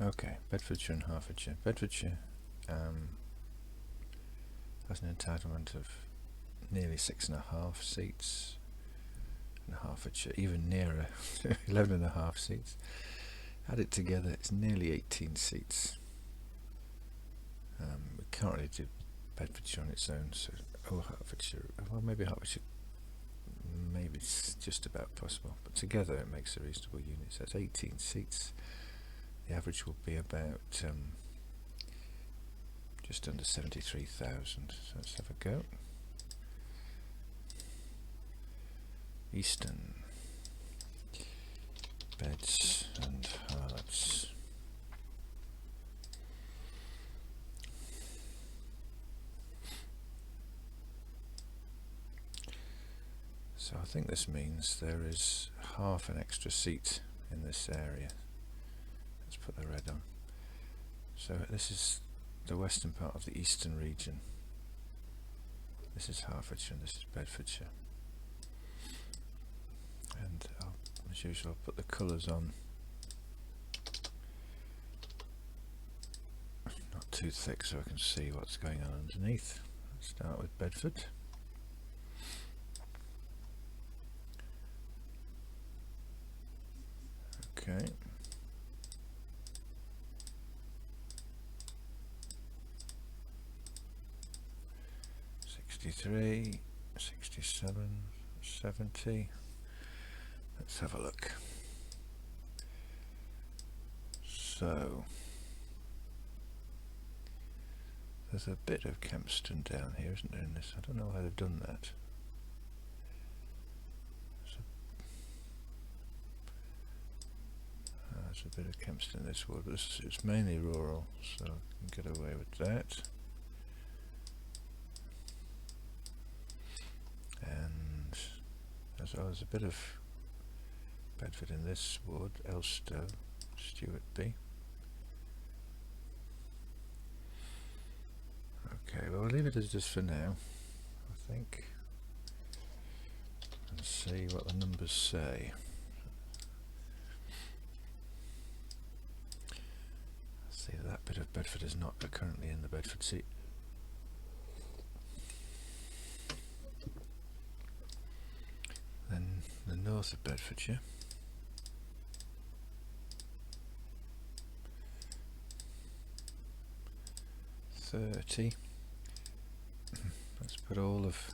Okay, Bedfordshire and Hertfordshire. Bedfordshire has an entitlement of nearly 6.5 seats, and Hertfordshire even nearer, 11.5 seats. Add it together, it's nearly 18 seats. We can't really do Bedfordshire on its own, so Hertfordshire, well, maybe Hertfordshire, maybe it's just about possible, but together it makes a reasonable unit. So that's 18 seats. The average will be about just under 73,000. So let's have a go. Eastern beds and hearts. So I think this means there is half an extra seat in this area. Let's put the red on. So this is the western part of the eastern region. This is Hertfordshire and this is Bedfordshire. And as usual, I'll put the colours on. Not too thick so I can see what's going on underneath. Let's start with Bedford. Okay. '63, '67, '70. Let's have a look. So there's a bit of Kempston down here, isn't there, in this? I don't know why they've done that. There's a bit of Kempston in this wood, but it's mainly rural, so I can get away with that. And there's a bit of Bedford in this wood, Elstow, Stewartby. Okay, well, we'll leave it as just for now, I think, and see what the numbers say. See, that bit of Bedford is not currently in the Bedford seat. Then the north of Bedfordshire. .30. Let's put all of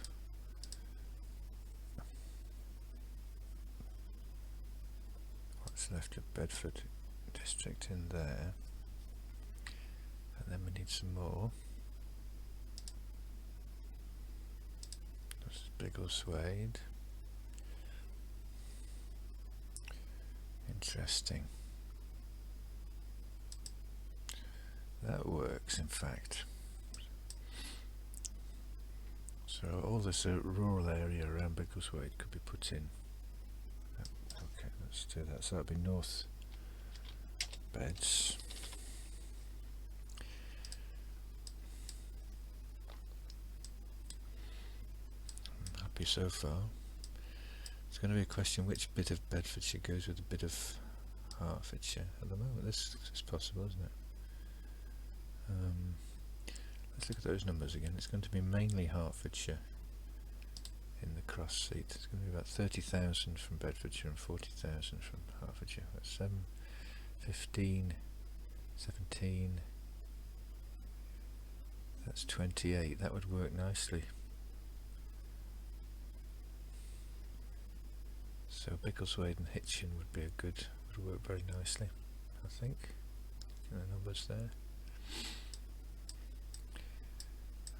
what's left of Bedford district in there, and then we need some more. This is Biggleswade. Interesting. That works, in fact. So all this rural area around Biggleswade could be put in. Okay, let's do that. So that'll be north beds. I'm happy so far. It's going to be a question which bit of Bedfordshire goes with a bit of Hertfordshire. At the moment this is possible, isn't it? Let's look at those numbers again. It's going to be mainly Hertfordshire in the cross seat. It's going to be about 30,000 from Bedfordshire and 40,000 from Hertfordshire. That's 7, 15, 17. That's 28. That would work nicely. So Biggleswade and Hitchin would work very nicely, I think. The numbers there.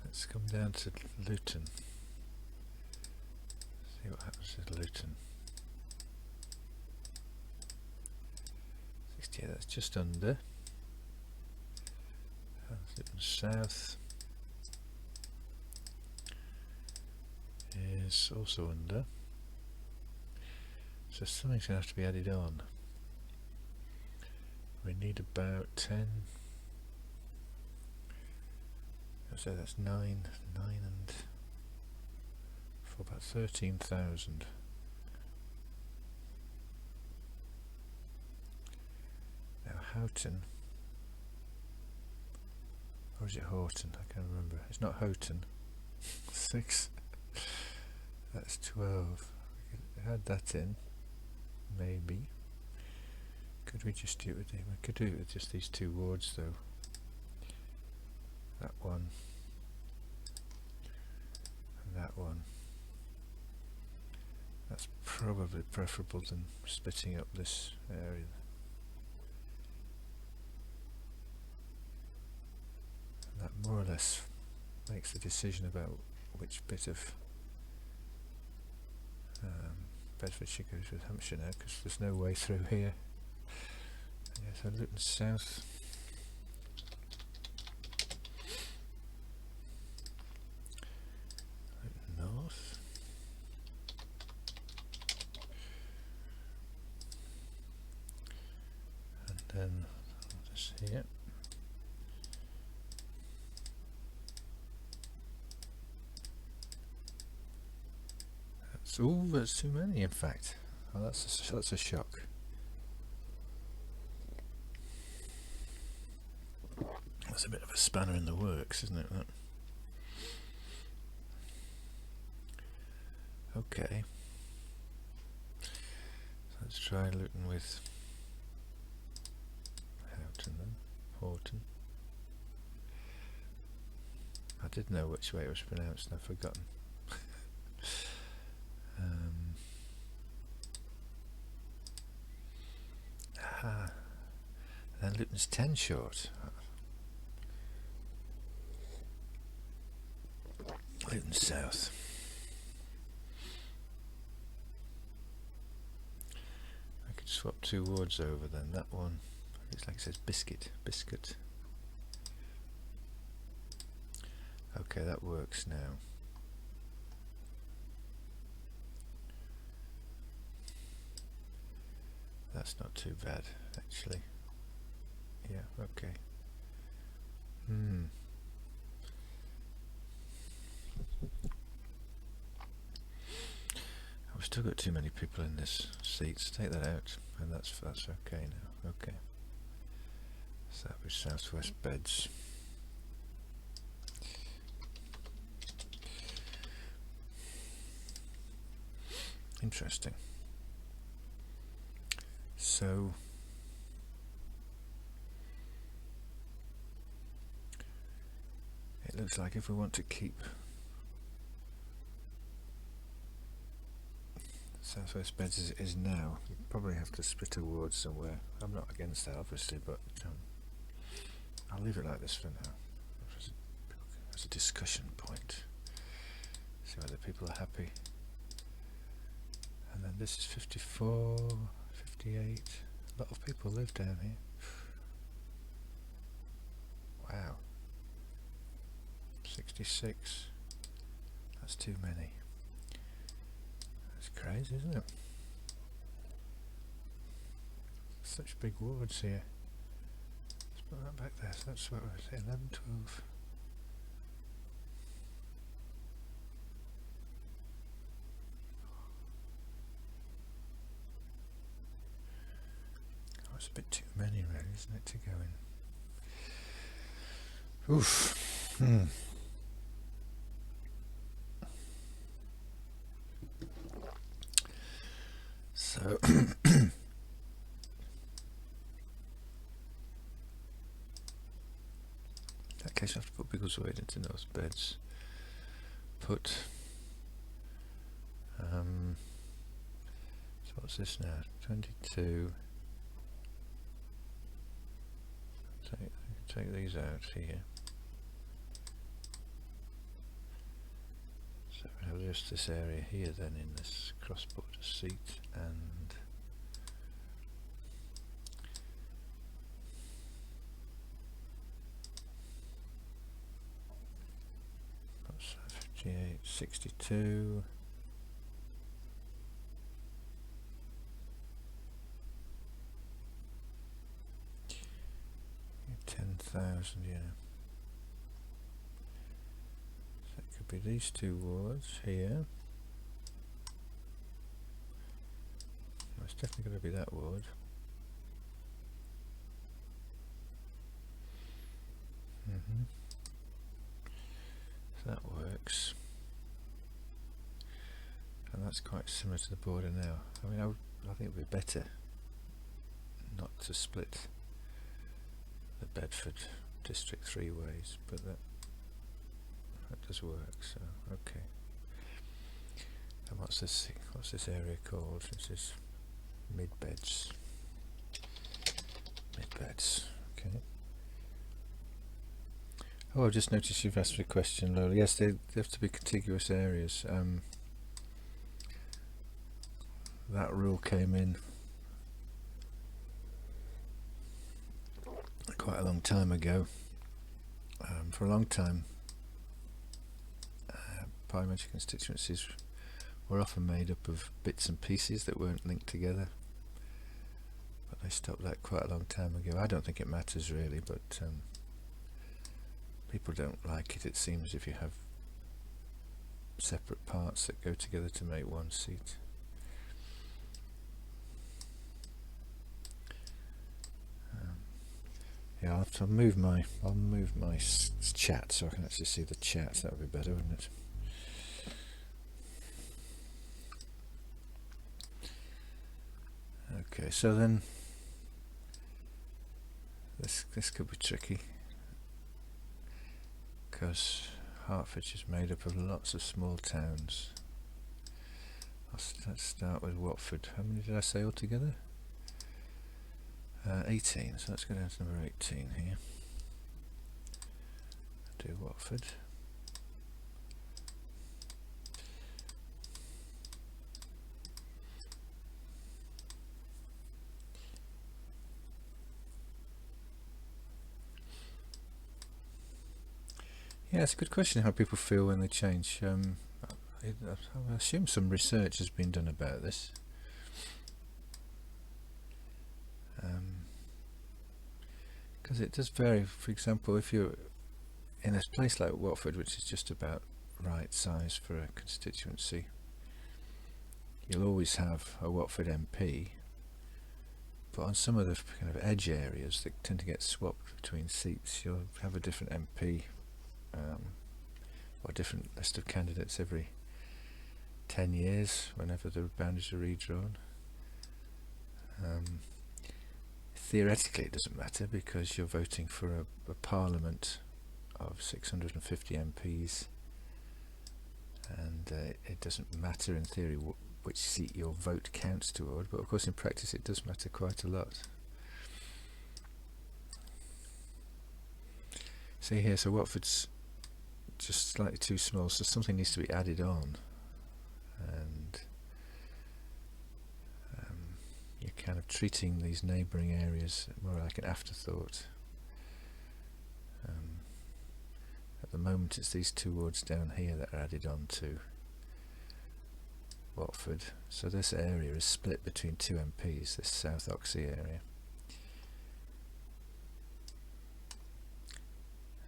Let's come down to Luton. See what happens with Luton. 68, that's just under. Luton South is also under. So something's going to have to be added on. We need about 10. So that's 9 and for about 13,000. Now Houghton Or is it Horton? I can't remember. It's not Houghton. 6. That's 12. We could add that in. Maybe. Could we just do it with we could do it with just these 2 wards though. That one and that one. That's probably preferable than splitting up this area. And that more or less makes the decision about which bit of Bedfordshire goes with Hampshire now, because there's no way through here. Yeah, so Luton South. Luton North. And then this here. Oh, that's too many in fact. Oh, that's a shock. That's a bit of a spanner in the works, isn't it? That? Okay. So let's try Luton with Houghton then. Horton. I did know which way it was pronounced and I've forgotten. And then Luton's 10 short. Luton South. I could swap 2 wards over then. That one looks like it says biscuit. Okay, that works now. That's not too bad, actually. Yeah, okay. I've still got too many people in this seat, so take that out, and that's okay now. Okay. So that was southwest beds. Interesting. So it looks like if we want to keep southwest beds as it is now, we probably have to split a ward somewhere. I'm not against that obviously, but I'll leave it like this for now as a discussion point. See whether people are happy. And then this is 54, 58. A lot of people live down here. Wow. 66. That's too many. That's crazy, isn't it? Such big wards here. Let's put that back there. So that's what we're saying, 11, 12. Oh, it's a bit too many really, isn't it, to go in. Oof. So in that case I have to put Biggleswade into those beds. Put so what's this now? 22. Take these out here. So we have just this area here then in this cross-border seat, and what's that, 58, 62. Yeah. So it could be these 2 wards here. Well, it's definitely going to be that ward. that works. And that's quite similar to the border now. I mean, I think it would be better not to split the Bedford district 3 ways, but that does work, so okay. And what's this area called? This is Mid-Beds. Okay. Oh, I've just noticed you've asked me a question, Lola. Yes, they have to be contiguous areas. That rule came in quite a long time ago. For a long time, parliamentary constituencies were often made up of bits and pieces that weren't linked together, but they stopped that quite a long time ago. I don't think it matters really, but people don't like it, seems, if you have separate parts that go together to make one seat. Yeah, I'll have to move my chat so I can actually see the chat. That would be better, wouldn't it? Okay, so then this could be tricky, because Hertfordshire is made up of lots of small towns. Let's start with Watford. How many did I say altogether? 18, so let's go down to number 18 here. Do Watford. Yeah, it's a good question how people feel when they change. I assume some research has been done about this. Because it does vary. For example, if you're in a place like Watford, which is just about right size for a constituency, you'll always have a Watford MP, but on some of the kind of edge areas that tend to get swapped between seats, you'll have a different MP or a different list of candidates every 10 years whenever the boundaries are redrawn. Theoretically it doesn't matter, because you're voting for a parliament of 650 MPs, and it doesn't matter in theory which seat your vote counts toward, but of course in practice it does matter quite a lot. See here, so Watford's just slightly too small, so something needs to be added on, and you're kind of treating these neighbouring areas more like an afterthought. At the moment it's these 2 wards down here that are added on to Watford, so this area is split between 2 MPs, this South Oxley area,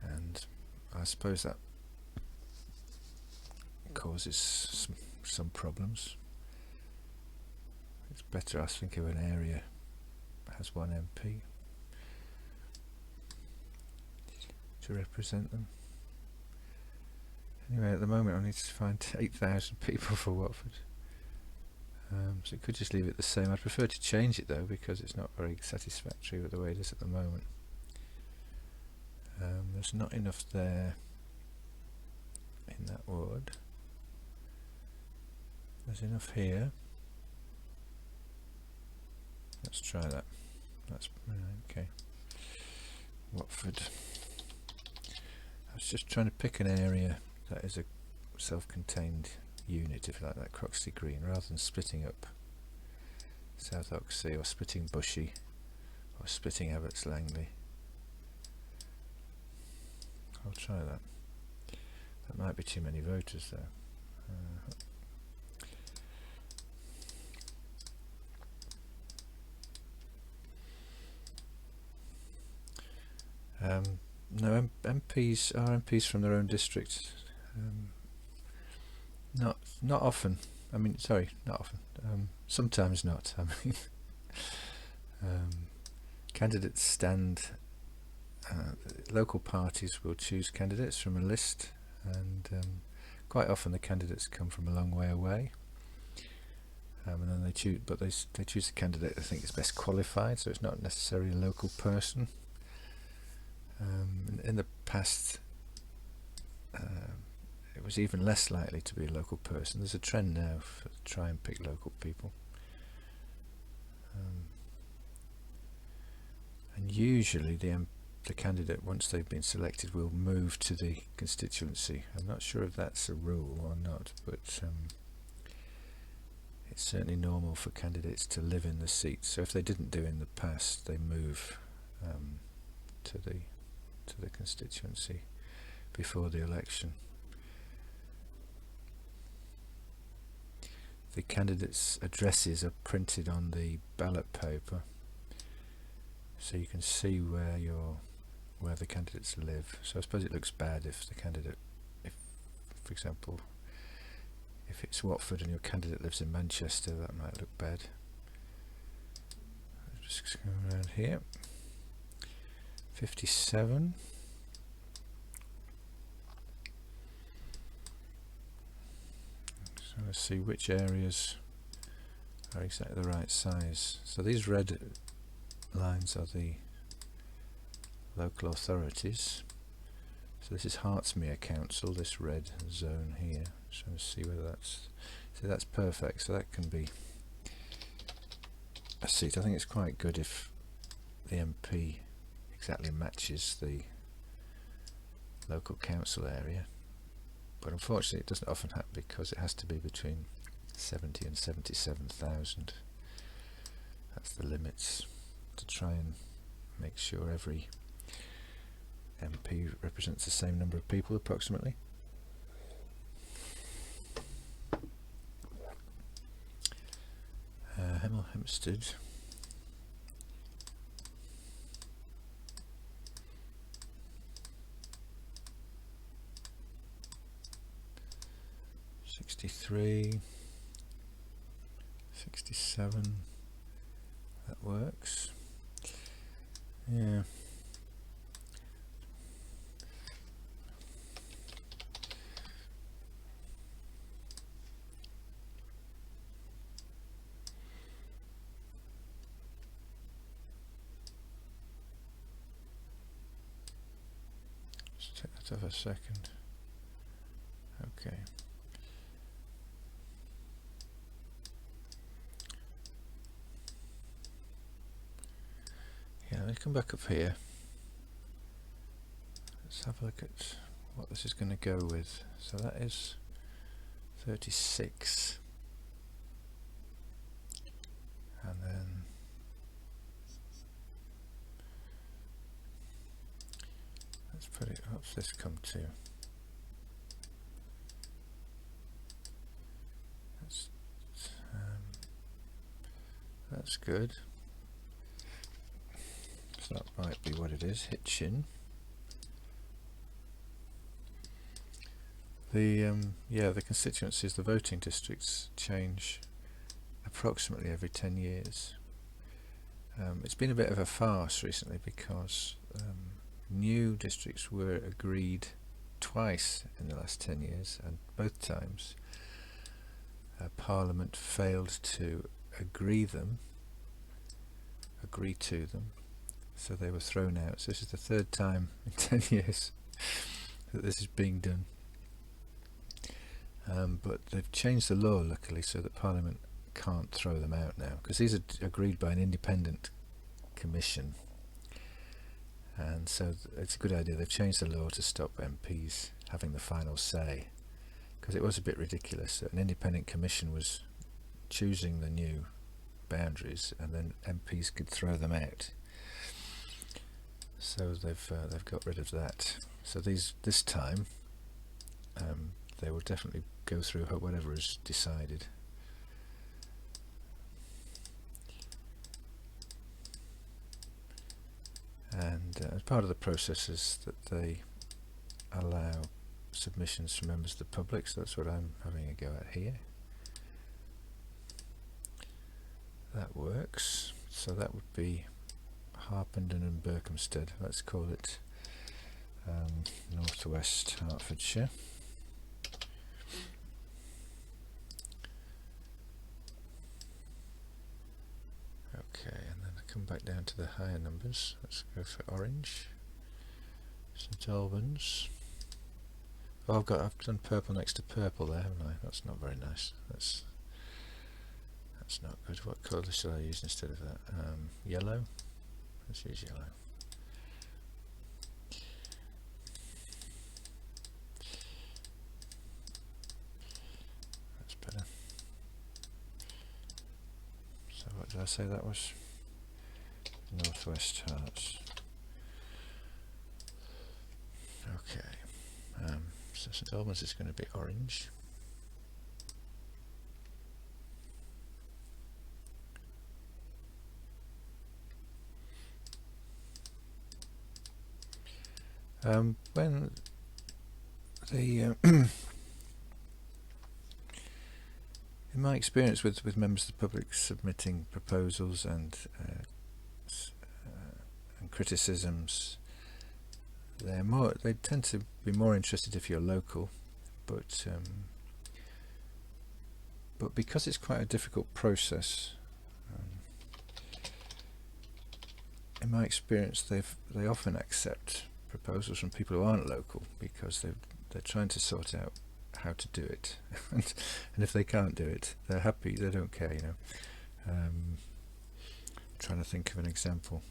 and I suppose that causes some problems. It's better, I think, if an area has 1 MP to represent them. Anyway, at the moment I need to find 8,000 people for Watford, so it could just leave it the same. I'd prefer to change it though, because it's not very satisfactory with the way it is at the moment. There's not enough there in that ward. There's enough here. Let's try that. That's okay. Watford. I was just trying to pick an area that is a self-contained unit, if you like, that Croxley Green, rather than splitting up South Oxley or splitting Bushy or splitting Abbots Langley. I'll try that. That might be too many voters though. No, MPs are MPs from their own district. Not often. I mean, sorry, not often. Sometimes not. I mean, candidates stand. Local parties will choose candidates from a list, and quite often the candidates come from a long way away, and then they choose the candidate they think is best qualified, so it's not necessarily a local person. In the past it was even less likely to be a local person. There's a trend now to try and pick local people. And usually the candidate, once they've been selected, will move to the constituency. I'm not sure if that's a rule or not, but it's certainly normal for candidates to live in the seat. So if they didn't do in the past, they move to the constituency before the election. The candidates' addresses are printed on the ballot paper, so you can see where the candidates live. So I suppose it looks bad if the candidate, for example, if it's Watford and your candidate lives in Manchester, that might look bad. Just go around here. 57. So let's see which areas are exactly the right size. So these red lines are the local authorities. So this is Hertfordshire Council, this red zone here. Just trying to see whether that's perfect. So that can be a seat. I think it's quite good if the MP exactly matches the local council area, but unfortunately it doesn't often happen because it has to be between 70 and 77,000. That's the limits, to try and make sure every MP represents the same number of people approximately. Hellhampton. '63, 67. That works. Yeah. Just take that off a second. Okay. Yeah, let's come back up here. Let's have a look at what this is going to go with. So that is 36. And then let's put it, what's this come to? That's good. So that might be what it is, Hitchin. The constituencies, the voting districts change approximately every 10 years. It's been a bit of a farce recently because new districts were agreed twice in the last 10 years, and both times Parliament failed to agree to them, so they were thrown out. So this is the third time in 10 years that this is being done. But they've changed the law, luckily, so that Parliament can't throw them out now, because these are agreed by an independent commission, and so it's a good idea. They've changed the law to stop MPs having the final say, because it was a bit ridiculous that an independent commission was choosing the new boundaries and then MPs could throw them out. So they've got rid of that. So this time they will definitely go through whatever is decided. And as part of the process is that they allow submissions from members of the public, so that's what I'm having a go at here. That works. So that would be Harpenden and Berkhamsted. Let's call it Northwest Hertfordshire. come back down to the higher numbers. Let's go for orange. St Albans. Oh, I've done purple next to purple there, haven't I? That's not very nice. That's not good. What colour should I use instead of that? Yellow. Let's use yellow. That's better. So what did I say that was? Northwest Hearts. Okay. So St Albans is going to be orange. When the in my experience with members of the public submitting proposals and criticisms, they tend to be more interested if you're local, but because it's quite a difficult process, in my experience they often accept proposals from people who aren't local because they're trying to sort out how to do it, and if they can't do it, they're happy. They don't care, you know. Trying to think of an example.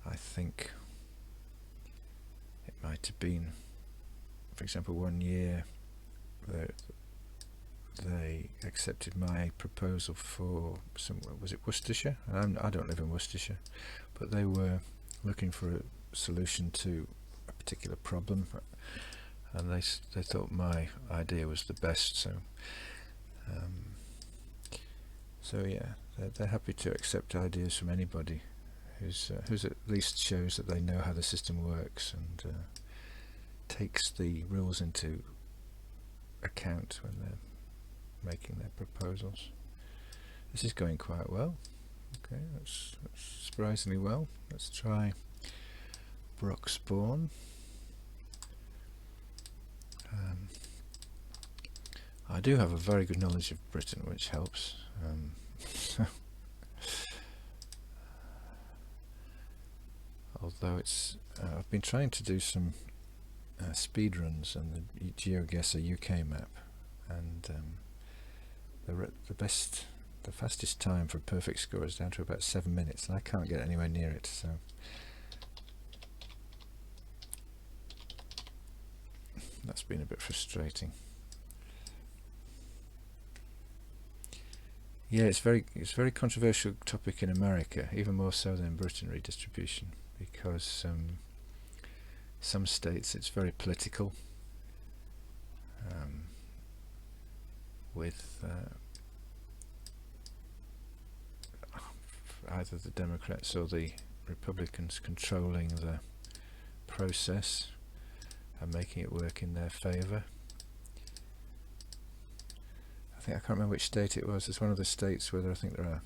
I think it might have been, for example, one year they accepted my proposal for was it Worcestershire? I don't live in Worcestershire, but they were looking for a solution to a particular problem, and they thought my idea was the best. So yeah, they're happy to accept ideas from anybody who's at least shows that they know how the system works and takes the rules into account when they're making their proposals. This is going quite well. Okay, that's surprisingly well. Let's try Broxbourne. I do have a very good knowledge of Britain, which helps. Although it's I've been trying to do some speed runs on the GeoGuessr UK map, and the fastest time for a perfect score is down to about 7 minutes, and I can't get anywhere near it. So that's been a bit frustrating. Yeah, it's very controversial topic in America, even more so than in Britain, redistribution, because some states it's very political, with either the Democrats or the Republicans controlling the process and making it work in their favour. I can't remember which state it was. It's one of the states where I think there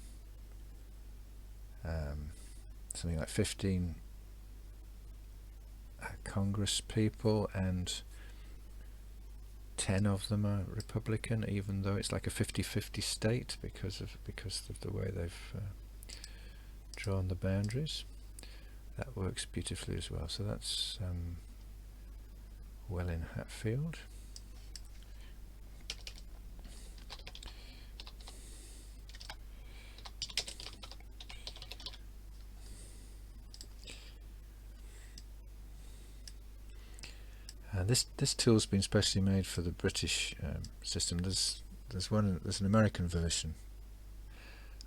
are something like 15 Congress people, and 10 of them are Republican, even though it's like a 50-50 state because of the way they've drawn the boundaries. That works beautifully as well. So that's well in Hatfield. This tool's been specially made for the British system. There's an American version.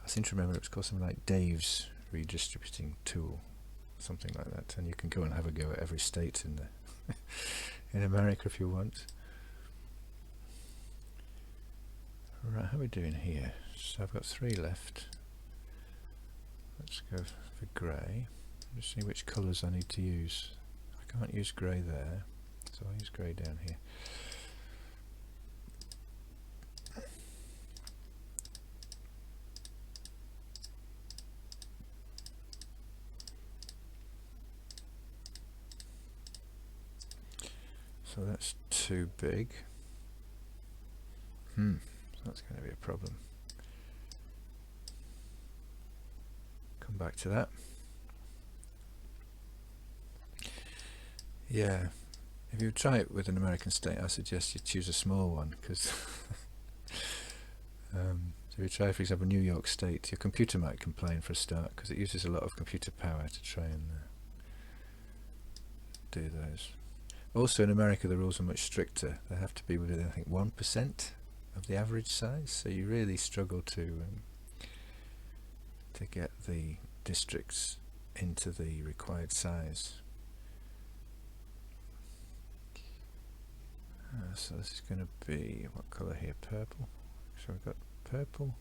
I seem to remember it was called something like Dave's redistributing tool, something like that. And you can go and have a go at every state in the in America if you want. Right, how are we doing here? So I've got 3 left. Let's go for grey. Just see which colours I need to use. I can't use grey there, so I'll use grey down here. So that's too big. That's going to be a problem. back to that. Yeah, if you try it with an American state, I suggest you choose a small one, because so if you try, for example, New York State, your computer might complain for a start, because it uses a lot of computer power to try and do those. Also in America the rules are much stricter. They have to be within, I think, 1% of the average size, so you really struggle to get the districts into the required size. So this is going to be, what colour here? Purple. So we've got purple,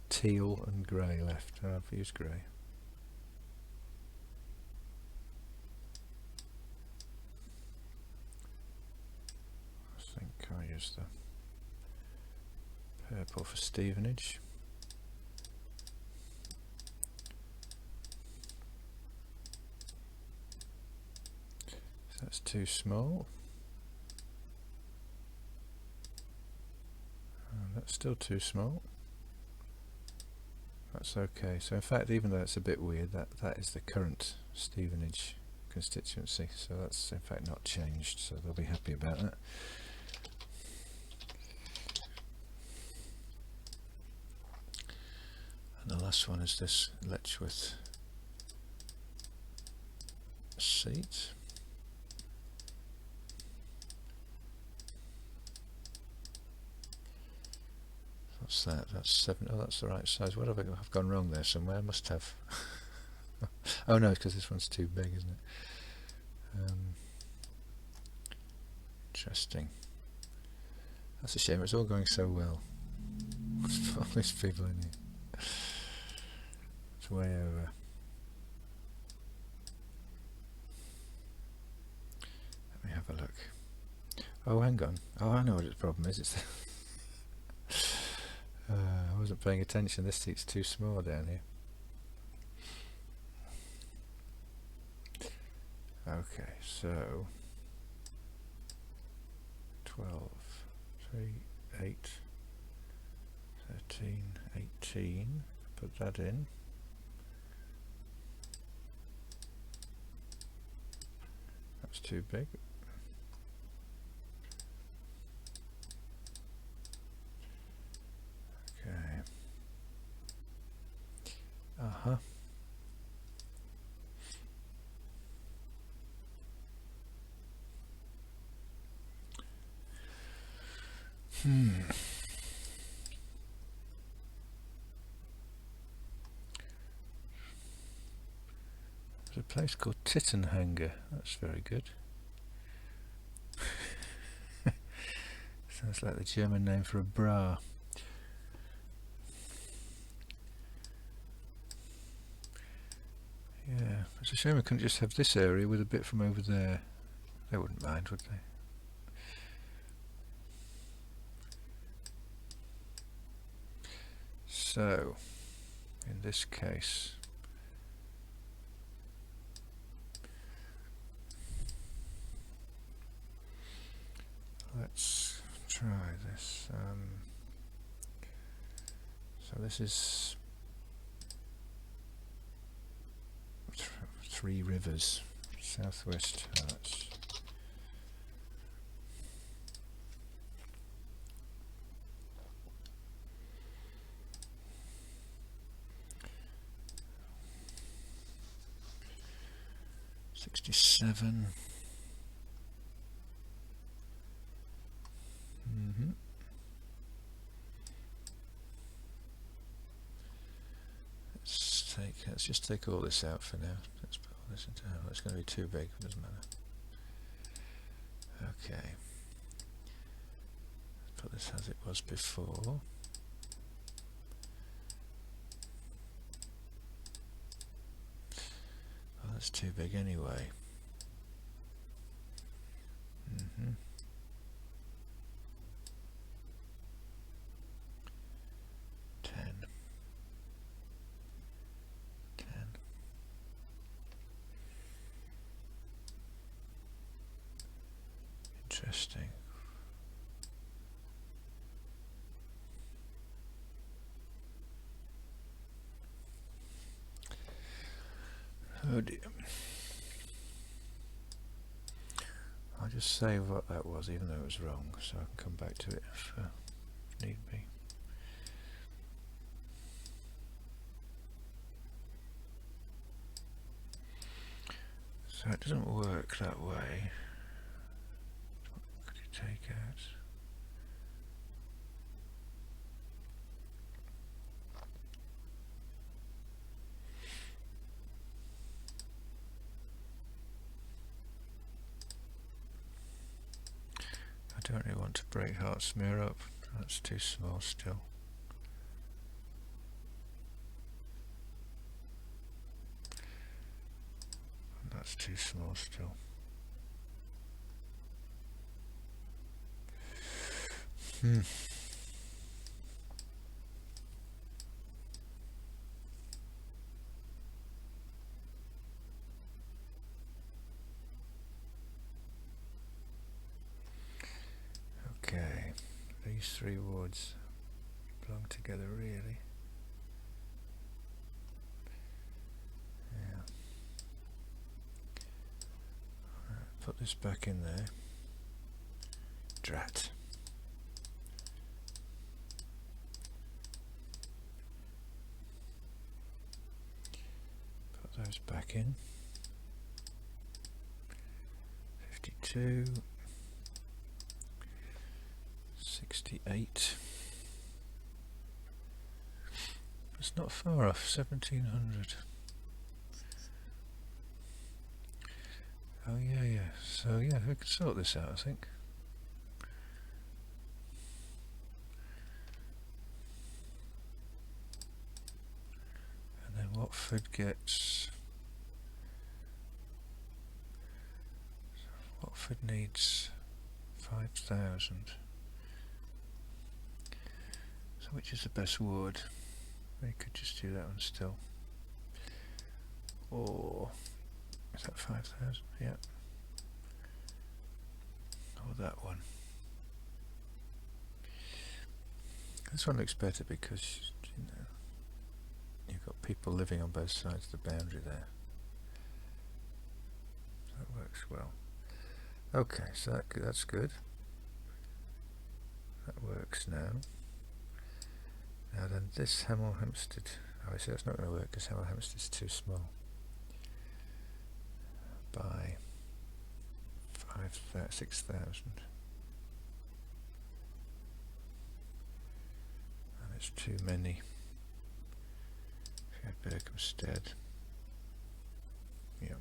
teal and grey left. Oh, I've used grey. I think I'll use the purple for Stevenage. So that's too small. That's still too small. That's okay. So in fact, even though it's a bit weird, that is the current Stevenage constituency, so that's in fact not changed, so they'll be happy about that. And the last one is this Letchworth seat. What's that? That's 7. Oh, that's the right size. What have I gone wrong there somewhere? I must have. Oh no, because this one's too big, isn't it? Interesting. That's a shame. It's all going so well. All these people in here. It's way over. Let me have a look. Oh, hang on. Oh, I know what the problem is. It's I wasn't paying attention. This seat's too small down here. Okay, so 12, 3, 8, 13, 18. Put that in. That's too big. Okay. Uh-huh. There's a place called Tittenhanger. That's very good. Sounds like the German name for a bra. Yeah, it's a shame we couldn't just have this area with a bit from over there. They wouldn't mind, would they? So, in this case, let's try this. So this is Three Rivers, Southwest Herts. '67. Let's just take all this out for now. Let's put all this into. Oh, it's going to be too big. It doesn't matter. Okay. Let's put this as it was before. Oh, that's too big anyway. 10. Interesting. Oh dear. I'll just save what that was, even though it was wrong, so I can come back to it if need be. So it doesn't work that way. What could you take out? I don't really want to break Hertfordshire up, that's too small still. And that's too small still. Okay, these three wards belong together really. Yeah. Right, put this back in there. Drat. Put those back in. 52. 68. It's not far off, 1700. Oh yeah, so yeah, we could sort this out, I think. And then Watford needs 5,000. So which is the best ward? We could just do that one still. Or is that 5,000? Yeah. Or that one. This one looks better because you know you've got people living on both sides of the boundary there. So that works well. Okay, so that's good. That works now. Now then, this Hellhampton. Oh, I see that's not going to work because Hellhampton is too small. By 6,000. And it's too many. If you had Berkhamsted. Yep.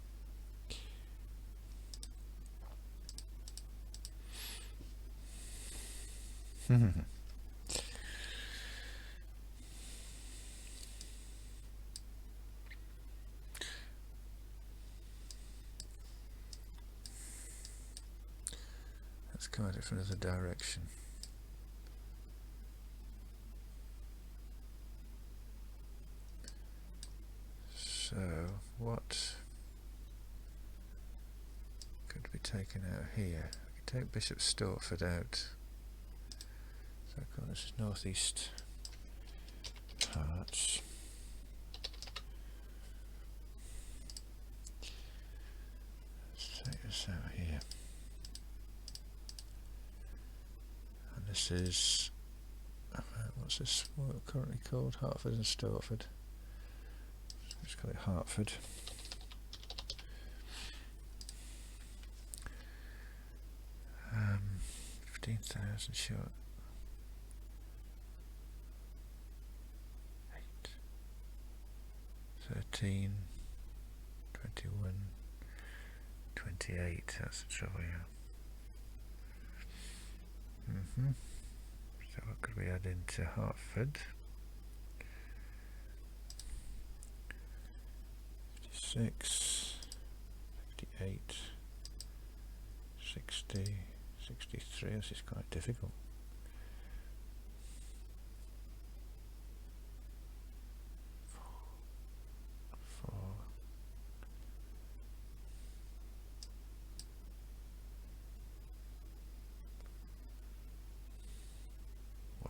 Let's come at it from another direction. So what could be taken out here? I could take Bishop Stortford out. So this is northeast Herts. Let's take this out here. And this is, what's this currently called? Hertford and Stortford. Let's call it Hertford. Um, 15,000 short. 13, 21, 28, that's the trouble, yeah. So what could we add into Hertford? 56, 58, 60, 63, this is quite difficult.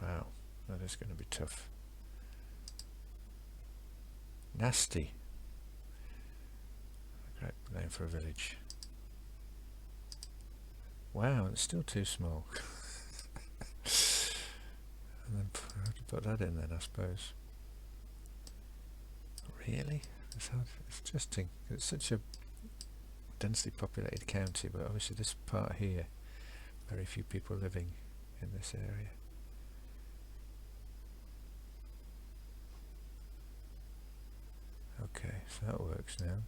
Wow, that is going to be tough. Nasty. name for a village. Wow, it's still too small. And then put that in then, I suppose. Really? It's hard. It's interesting. It's such a densely populated county, but obviously this part here, very few people living in this area. Okay, so that works now.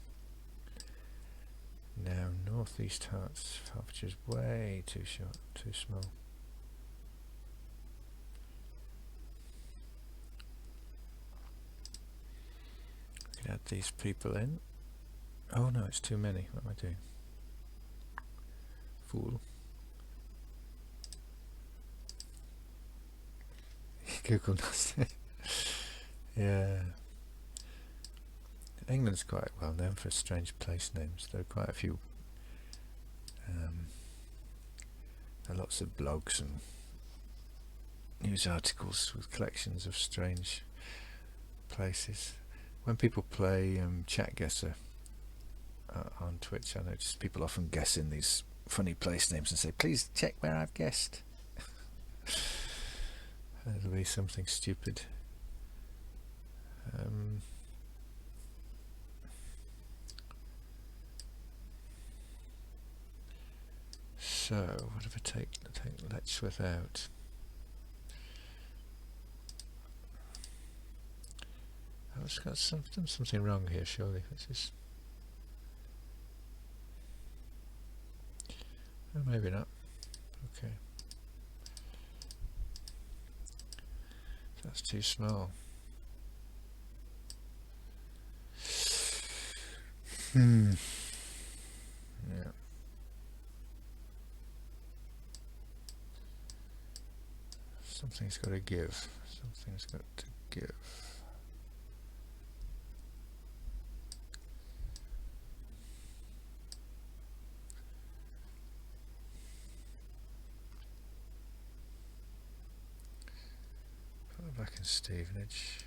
Now northeast Hertfordshire is way too short, too small. We can add these people in. Oh no, it's too many. What am I doing? Fool. Google does it. Yeah. England's quite well known for strange place names. There are quite a few. There are lots of blogs and news articles with collections of strange places. When people play chat guesser on Twitch, I notice people often guess in these funny place names and say, "Please check where I've guessed." It'll be something stupid. So, what if I take Letchworth out? I've got done something wrong here, surely. This is... Oh, maybe not. Okay. That's too small. Yeah. Something's got to give. Something's got to give. Put it back in Stevenage.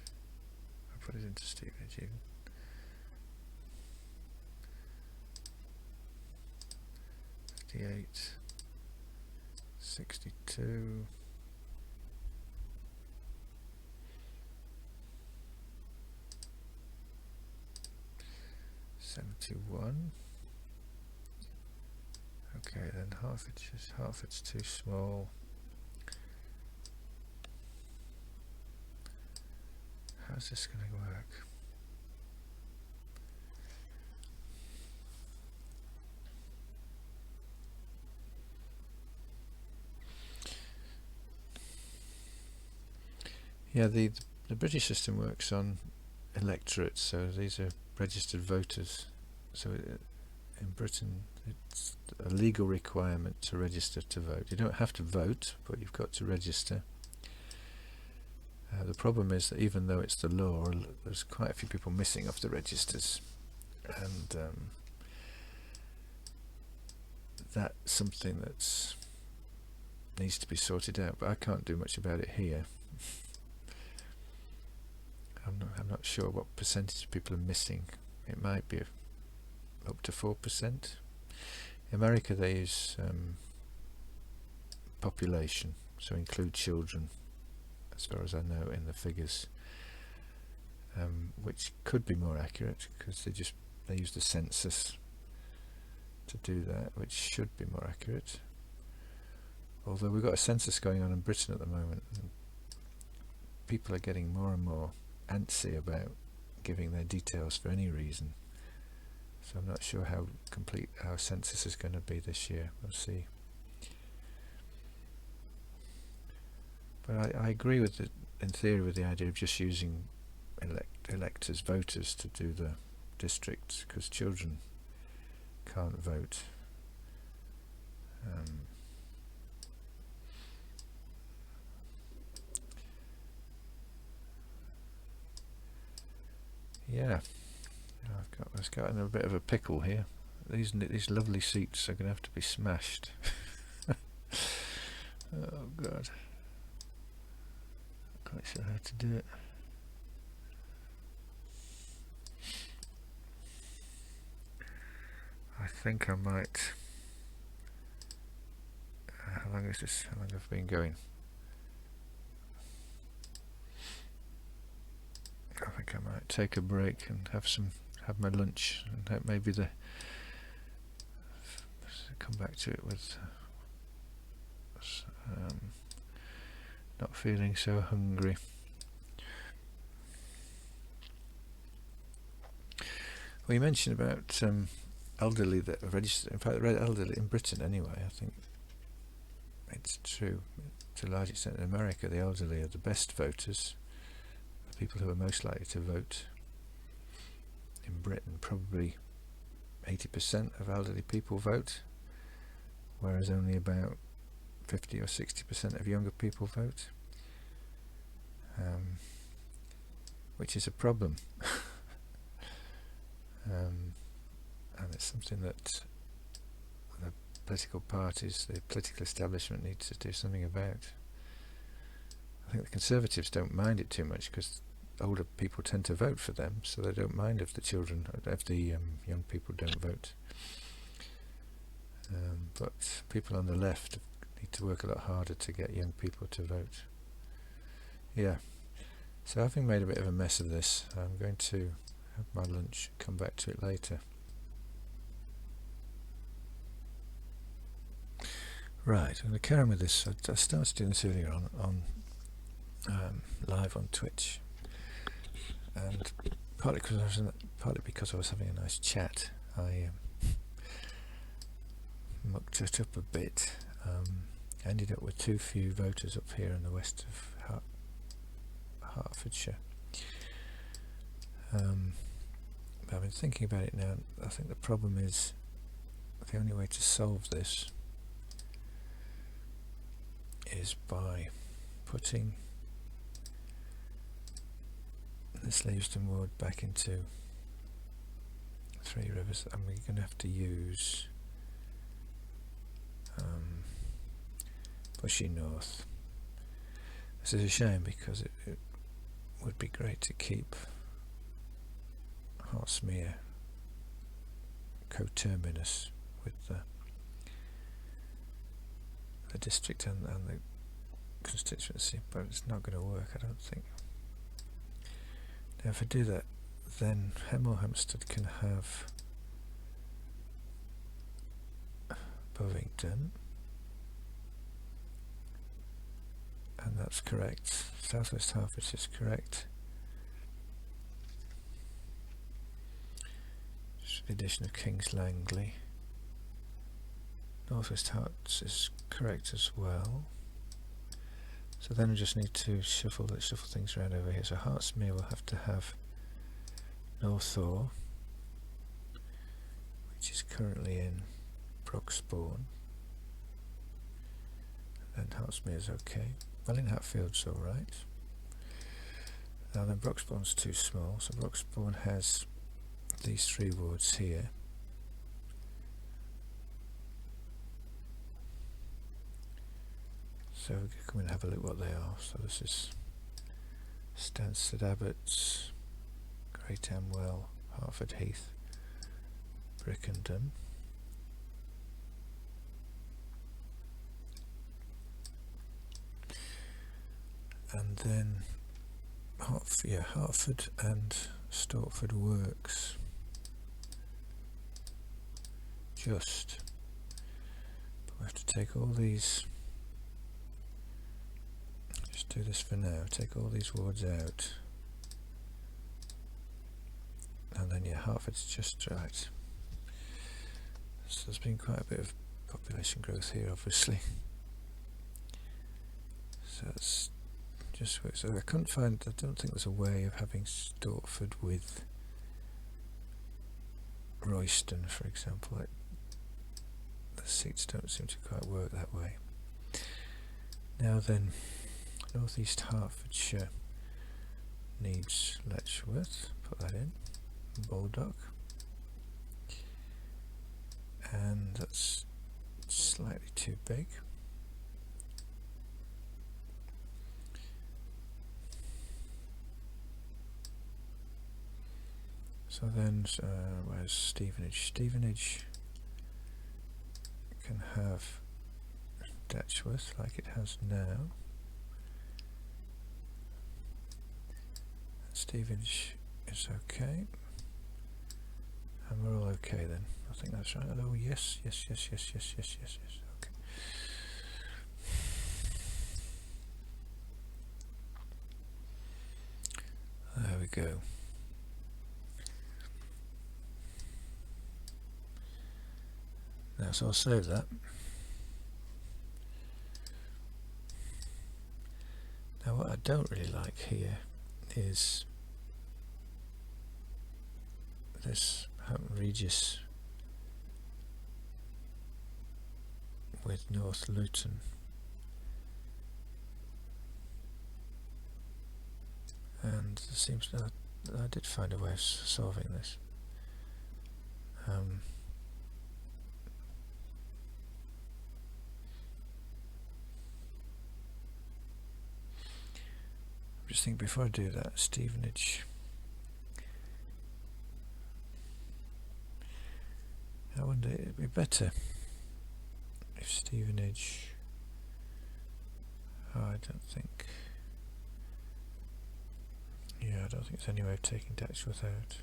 I'll put it into Stevenage even. 58, 62. 71. Okay, then Hertford's too small. How's this going to work? Yeah, the British system works on electorates, so these are registered voters. So in Britain it's a legal requirement to register to vote. You don't have to vote, but you've got to register. The problem is that even though it's the law, there's quite a few people missing off the registers, and that's something that needs to be sorted out, but I can't do much about it here. I'm not sure what percentage of people are missing. It might be up to 4%. In America they use population, so include children, as far as I know, in the figures, which could be more accurate because they use the census to do that, which should be more accurate. Although we've got a census going on in Britain at the moment, and people are getting more and more antsy about giving their details for any reason. So I'm not sure how complete our census is going to be this year. We'll see. But I agree with in theory with the idea of just using electors, voters, to do the districts, because children can't vote. Yeah, I was got in a bit of a pickle here. These lovely seats are going to have to be smashed. Oh God, not quite sure how to do it. think I might. How long is this? How long have I been going? I think I might take a break and have my lunch, and maybe come back to it with not feeling so hungry. Well, you mentioned about elderly that are registered. In fact, elderly in Britain anyway. I think it's true to a large extent in America. The elderly are the best voters. The people who are most likely to vote. In Britain, probably 80% of elderly people vote, whereas only about 50 or 60% of younger people vote, which is a problem. And it's something that the political parties, the political establishment needs to do something about. I think the Conservatives don't mind it too much because older people tend to vote for them, so they don't mind if the young people don't vote. But people on the left need to work a lot harder to get young people to vote. Yeah. So having made a bit of a mess of this, I'm going to have my lunch, come back to it later. Right, I'm going to carry on with this. I started doing this earlier on live on Twitch, and partly because I was having a nice chat, I mucked it up a bit. Ended up with too few voters up here in the west of Hertfordshire. But I've been thinking about it now. I think the problem is the only way to solve this is by putting this Leavesden ward back into Three Rivers, and we're going to have to use Bushy North. This is a shame because it would be great to keep Hertfordshire coterminous with the district and the constituency, but it's not going to work, I don't think. Now if I do that, then Hemel Hempstead can have Bovington, and that's correct. South West Hertfordshire is correct. Just the addition of Kings Langley. North West Herts is correct as well. So then we just need to shuffle things around over here. So Hertfordshire will have to have Northaw, which is currently in Broxbourne, and Hertfordshire is okay. Welling Hatfield's alright. Now then Broxbourne's too small, so Broxbourne has these three wards here. So we can come and have a look what they are. So this is Stansted Abbots, Great Amwell, Hertford Heath, Brickendon. And then Hertford and Stortford Works. But we have to take all these. Just do this for now. Take all these wards out, and then Hertford's just right. So there's been quite a bit of population growth here, obviously. So it's just so I don't think there's a way of having Stortford with Royston, for example. The seats don't seem to quite work that way. Now then, North East Hertfordshire needs Letchworth, put that in, Baldock, and that's slightly too big. So then, where's Stevenage? Stevenage can have Datchworth like it has now. Stevenage is okay. And we're all okay then. I think that's right. Hello, yes, yes, yes, yes, yes, yes, yes, yes. Okay. There we go. Now, so I'll save that. Now, what I don't really like here is this Hampton Regis with North Luton. And it seems that I did find a way of solving this. Just think before I do that, Stevenage. I wonder it'd be better if Stevenage. Oh, I don't think. Yeah, I don't think there's any way of taking Datchworth out.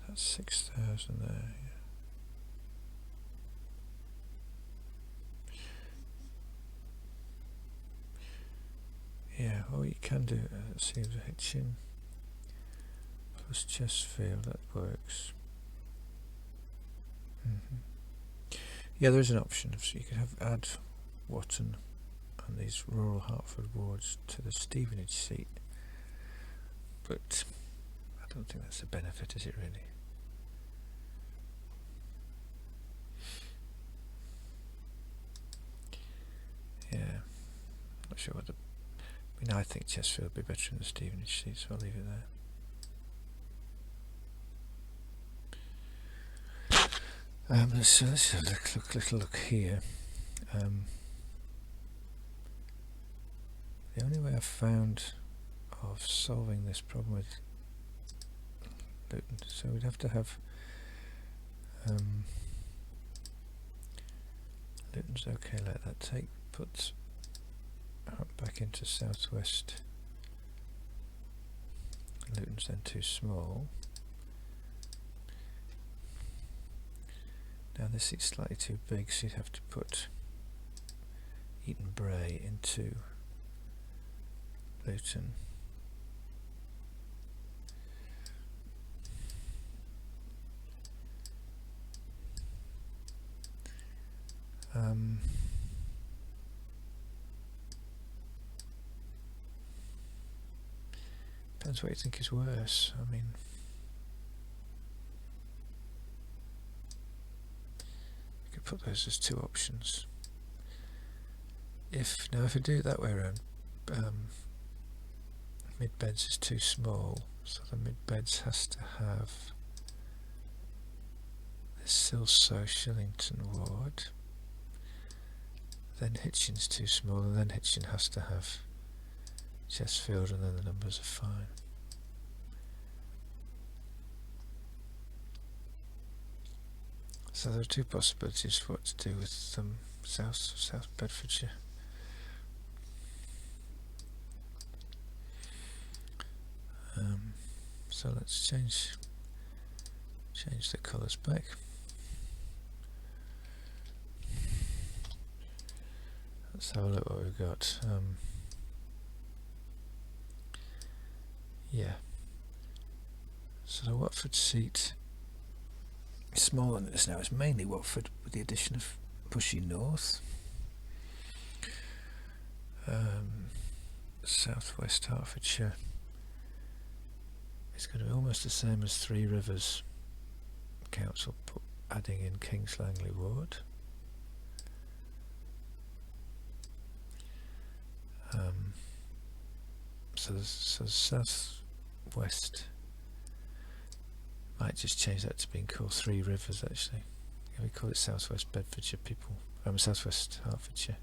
That's 6,000 there. Yeah. Yeah, well, you can do it. It seems a Hitchin plus Chesterfield, that works. Yeah, there is an option. So you could add Watton and these rural Hertford wards to the Stevenage seat, but I don't think that's a benefit, is it really? Yeah, not sure what the. I mean, I think Chesterfield would be better in the Stevenage seat, so I'll leave it there. So let's have a little look here. The only way I've found of solving this problem with Luton, so we'd have to have Luton's okay, let that put back into southwest. Luton's then too small. Now this is slightly too big, so you'd have to put Eton Bray into Luton. Depends what you think is worse. I mean, you could put those as two options. If I do it that way around, mid-beds is too small, so the mid-beds has to have this Silsoe Shillington ward. Then Hitchin's too small, and then Hitchin has to have Chesterfield, and then the numbers are fine. So there are two possibilities for what to do with South Bedfordshire. So let's change the colours back. Let's have a look what we've got. Yeah. So the Watford seat is smaller than this now. It's mainly Watford with the addition of Bushy North. Southwest Hertfordshire is going to be almost the same as Three Rivers Council, adding in Kings Langley ward. So South West might just change that to being called Three Rivers, actually. Can we call it Southwest Bedfordshire people? Southwest Hertfordshire.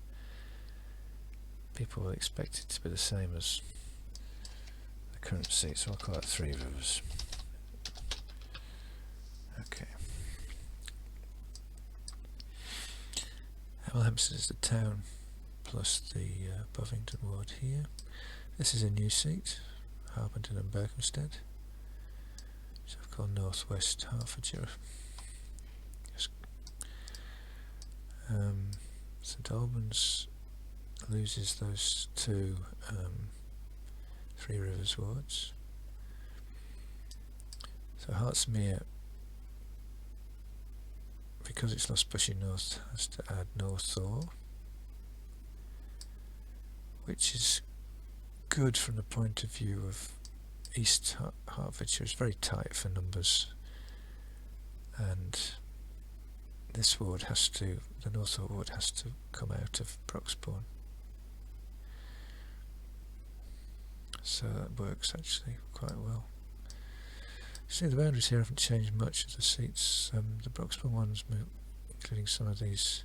People will expect it to be the same as current seat, so I'll call it Three Rivers. Okay. Hellhampton is the town plus the Bovington ward here. This is a new seat, Harpenden and Berkhamsted. So I've called North West Hertfordshire. St Albans loses those two Three Rivers wards. So Hertsmere, because it's lost Bushy North, has to add North Orr, which is good from the point of view of East Hertfordshire. It's very tight for numbers, and this ward has to, the North Orr ward has to come out of Broxbourne. So that works actually quite well. See, the boundaries here haven't changed much of the seats. The Broxbourne ones, including some of these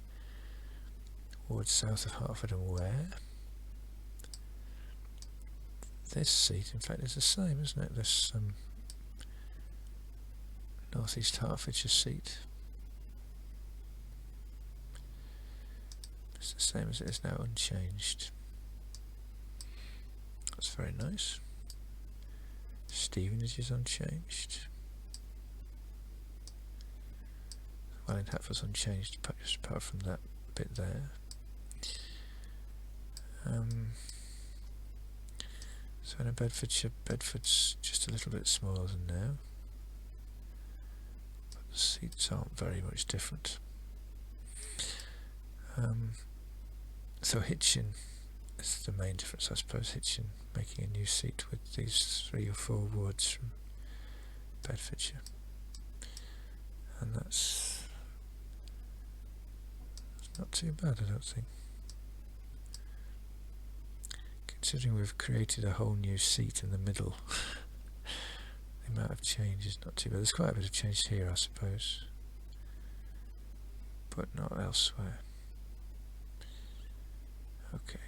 wards south of Hertford and Ware. This seat, in fact, is the same, isn't it? This North East Hertfordshire seat. It's the same as it is now, unchanged. That's very nice. Stevenage is unchanged. Welling Hatford's unchanged, just apart from that bit there. So in Bedfordshire, Bedford's just a little bit smaller than now, but the seats aren't very much different. So Hitchin is the main difference, I suppose. Hitchin making a new seat with these 3 or 4 wards from Bedfordshire, and that's not too bad, I don't think. Considering we've created a whole new seat in the middle, the amount of change is not too bad. There's quite a bit of change here, I suppose, but not elsewhere. Okay.